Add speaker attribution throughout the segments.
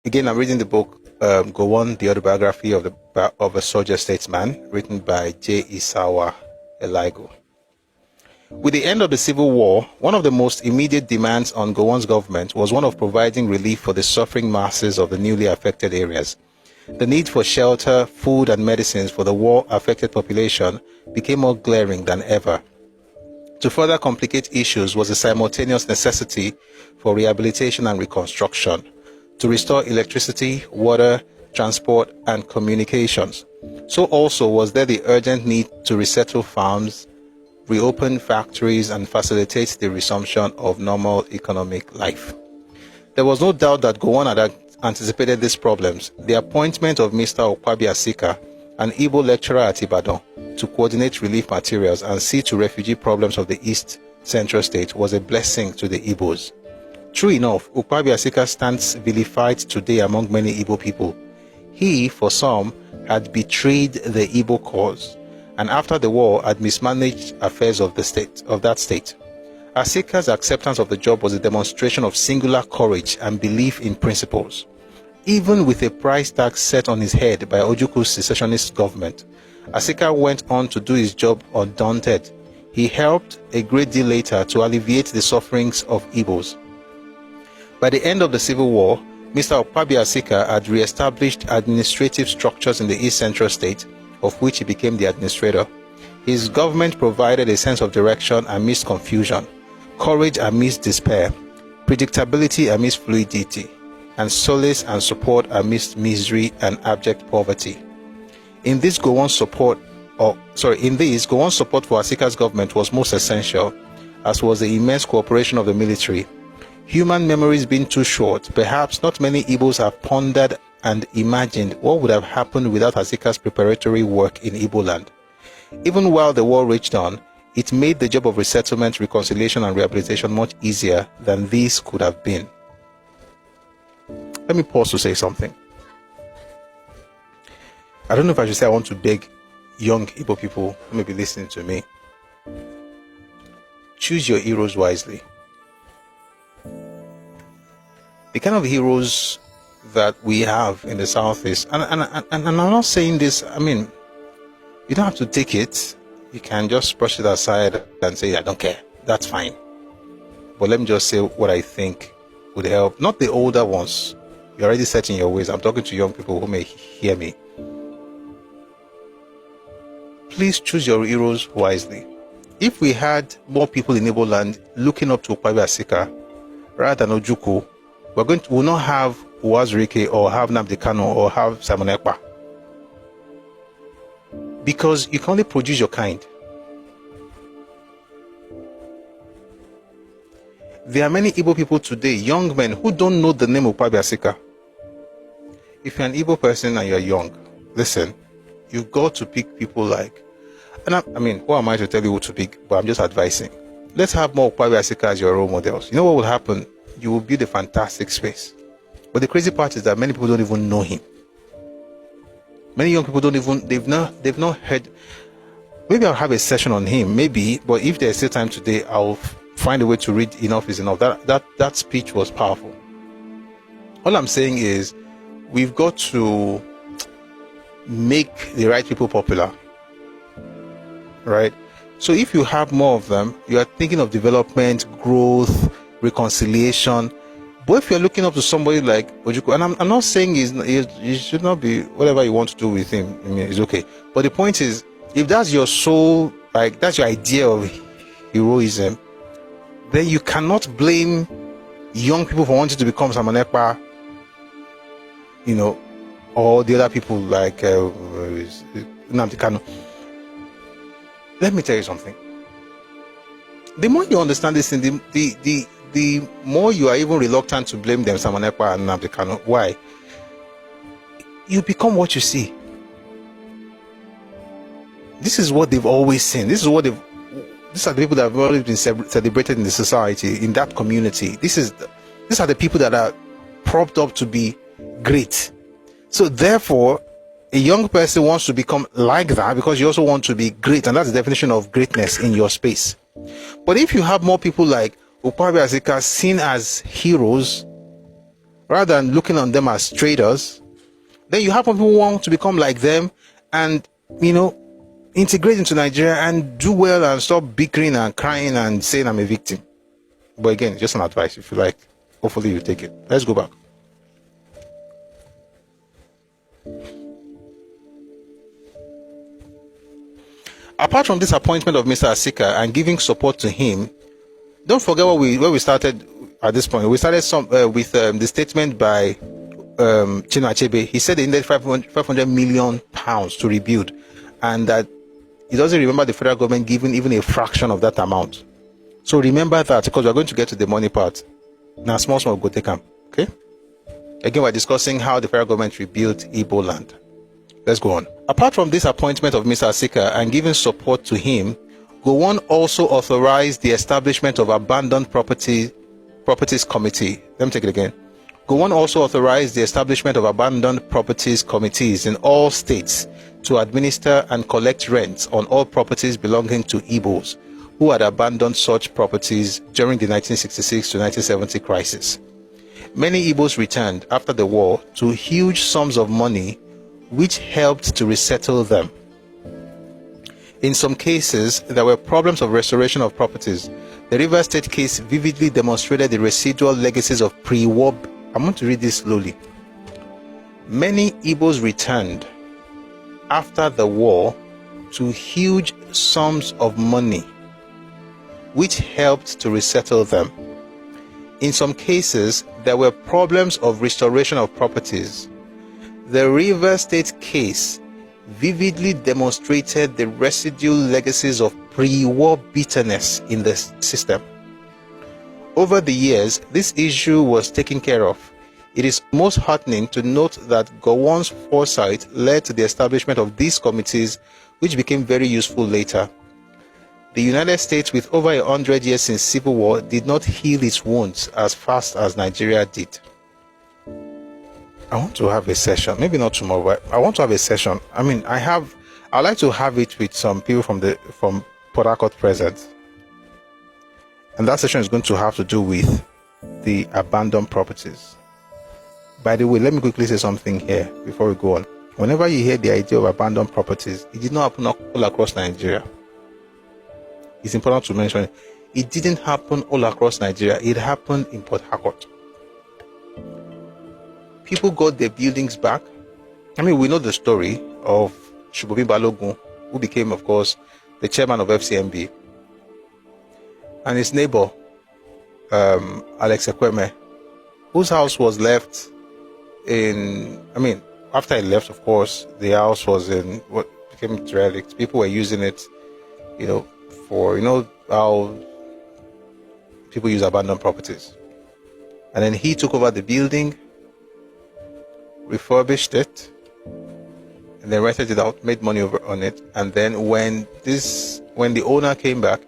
Speaker 1: Again, I'm reading the book Gowon, the autobiography of a soldier statesman, written by J. Isawa Eligo. With the end of the Civil War, one of the most immediate demands on Gowon's government was one of providing relief for the suffering masses of the newly affected areas. The need for shelter, food, and medicines for the war-affected population became more glaring than ever. To further complicate issues was the simultaneous necessity for rehabilitation and reconstruction, to restore electricity, water, transport, and communications. So also was there the urgent need to resettle farms, reopen factories, and facilitate the resumption of normal economic life. There was no doubt that Gowon had anticipated these problems. The appointment of Mr. Okwabi Asika, an Igbo lecturer at Ibadan, to coordinate relief materials and see to refugee problems of the East Central State was a blessing to the Igbos. True enough, Okwabi Asika stands vilified today among many Igbo people. He, for some, had betrayed the Igbo cause, and after the war had mismanaged affairs of that state. Asika's acceptance of the job was a demonstration of singular courage and belief in principles. Even with a price tag set on his head by Ojuku's secessionist government, Asika went on to do his job undaunted. He helped a great deal later to alleviate the sufferings of Igbos. By the end of the Civil War, Mr. Okwabi Asika had re-established administrative structures in the East Central State, of which he became the administrator. His government provided a sense of direction amidst confusion, courage amidst despair, predictability amidst fluidity, and solace and support amidst misery and abject poverty. In this, Gowon's support for Asika's government was most essential, as was the immense cooperation of the military. Human memories being too short, perhaps not many Igbos have pondered and imagined what would have happened without Asika's preparatory work in Iboland. Even while the war raged on, it made the job of resettlement, reconciliation, and rehabilitation much easier than these could have been. Let me pause to say something. I don't know if I should say I want to beg young Igbo people who may be listening to me. Choose your heroes wisely. The kind of heroes that we have in the Southeast, and I'm not saying this, I mean, you don't have to take it. You can just brush it aside and say, I don't care. That's fine. But let me just say what I think would help. Not the older ones. You're already set in your ways. I'm talking to young people who may hear me. Please choose your heroes wisely. If we had more people in Iboland looking up to Okwabi Asika rather than Ojuku, we'll not have Uwazurike or have Nnamdi Kanu or have Simon Ekpa. Because you can only produce your kind. There are many Igbo people today, young men, who don't know the name of Okwabi Asika. If you're an Igbo person and you're young, listen, you've got to pick people like, and I mean, who am I to tell you who to pick? But I'm just advising. Let's have more Okwabi Asika as your role models. You know what will happen? You will build a fantastic space. But the crazy part is that many people don't even know him. Many young people they've not heard. Maybe I'll have a session on him, maybe, but if there's still time today, I'll find a way to read Enough is Enough. That speech was powerful. All I'm saying is, we've got to make the right people popular. Right? So if you have more of them, you are thinking of development, growth, reconciliation. But if you're looking up to somebody like Ojuku, and I'm not saying you should not be, whatever you want to do with him, I mean, it's okay. But the point is, if that's your soul, like that's your idea of heroism, then you cannot blame young people for wanting to become Simon Ekpa, you know, or the other people like Nnamdi Kanu. Let me tell you something. The more you understand this thing, the more you are even reluctant to blame them, Simon Ekpa and Nnamdi Kanu. Why? You become what you see. This is what they've always seen. These are the people that have always been celebrated in the society, in that community. These are the people that are propped up to be great. So therefore, a young person wants to become like that because you also want to be great, and that's the definition of greatness in your space. But if you have more people like Okwabi Asika seen as heroes, rather than looking on them as traders. Then you have people who want to become like them and, integrate into Nigeria and do well and stop bickering and crying and saying I'm a victim. But again, just an advice. If you like, hopefully you take it. Let's go back. Apart from this appointment of Mr. Asika and giving support to him, don't forget where we started at this point. We started with the statement by Chinua Achebe. He said they needed 500 million pounds to rebuild, and that he doesn't remember the federal government giving even a fraction of that amount. So remember that, because we're going to get to the money part. Now, small go take them. Okay? Again, we're discussing how the federal government rebuilt Iboland. Let's go on. Apart from this appointment of Mr. Asika and giving support to him, Gowon also authorized the establishment of Abandoned Properties Committee. Let me take it again. Gowon also authorized the establishment of Abandoned Properties Committees in all states to administer and collect rents on all properties belonging to Igbos who had abandoned such properties during the 1966 to 1970 crisis. Many Igbos returned after the war to huge sums of money, which helped to resettle them. In some cases, there were problems of restoration of properties. The Rivers State case vividly demonstrated the residual legacies of pre-war. I'm going to read this slowly. Many Igbos returned after the war to huge sums of money, which helped to resettle them. In some cases, there were problems of restoration of properties. The Rivers State case vividly demonstrated the residual legacies of pre-war bitterness in the system. Over the years, this issue was taken care of. It is most heartening to note that Gowon's foresight led to the establishment of these committees, which became very useful later. The United States, with over 100 years since Civil War, did not heal its wounds as fast as Nigeria did. I want to have a session, maybe not tomorrow, but I want to have a session. I'd like to have it with some people from Port Harcourt present. And that session is going to have to do with the abandoned properties. By the way, let me quickly say something here before we go on. Whenever you hear the idea of abandoned properties, it did not happen all across Nigeria. It's important to mention it didn't happen all across Nigeria. It happened in Port Harcourt. People got their buildings back. We know the story of Shubomi Balogun, who became, of course, the chairman of FCMB, and his neighbor, Alex Ekweme, whose house was left after he left, of course, the house was in what became derelict. People were using it, for, how people use abandoned properties. And then he took over the building, refurbished it, and then rented it out, made money on it. And then when the owner came back,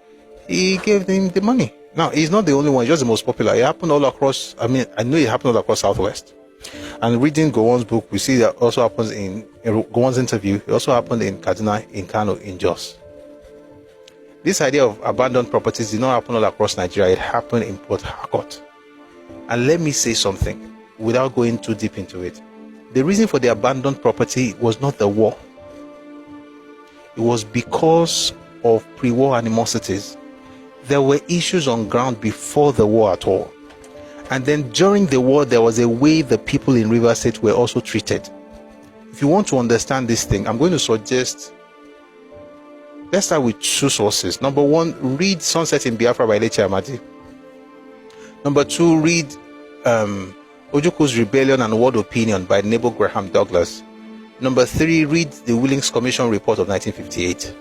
Speaker 1: he gave him the money. Now, he's not the only one, he's just the most popular. It happened all across, I know it happened all across Southwest. And reading Gowon's book, we see that also happens in Gowon's interview. It also happened in Kaduna, in Kano, in Jos. This idea of abandoned properties did not happen all across Nigeria. It happened in Port Harcourt. And let me say something, without going too deep into it. The reason for the abandoned property was not the war. It was because of pre-war animosities. There were issues on ground before the war at all. And then during the war, there was a way the people in Rivers State were also treated. If you want to understand this thing, I'm going to suggest, let's start with two sources. Number one, read Sunset in Biafra by Leche Amadi. Number two, read Ojuku's Rebellion and World Opinion by Nebo Graham Douglas. Number three, read the Willings Commission report of 1958.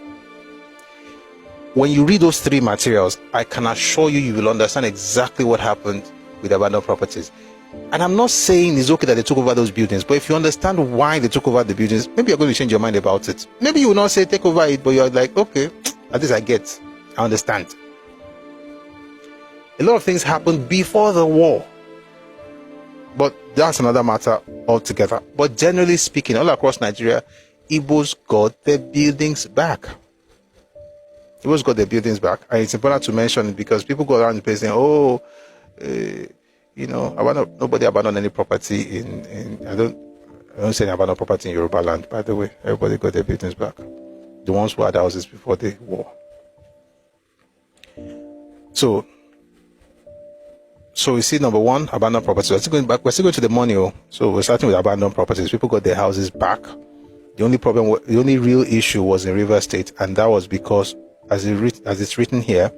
Speaker 1: When you read those three materials, I can assure you, you will understand exactly what happened with abandoned properties. And I'm not saying it's okay that they took over those buildings, but if you understand why they took over the buildings, maybe you're going to change your mind about it. Maybe you will not say take over it, but you're like, okay, at least I understand. A lot of things happened before the war, but that's another matter altogether. But generally speaking, all across Nigeria, Igbos got their buildings back. And it's important to mention it because people go around the place saying, nobody abandoned any property in I don't say they abandoned property in Yoruba land, by the way. Everybody got their buildings back. The ones who had houses before the war. So we see number one, abandoned properties. We're still going back. We're still going to the money. So we're starting with abandoned properties. People got their houses back. The only real issue was in River State, and that was because, as it's written here,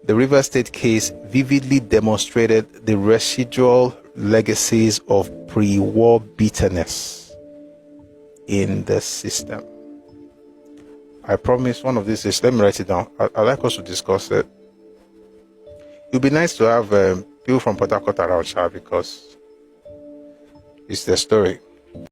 Speaker 1: the River State case vividly demonstrated the residual legacies of pre-war bitterness in the system. I promise one of these days, let me write it down. I'd like us to discuss it. It would be nice to have people from Port Harcourt around, because it's their story.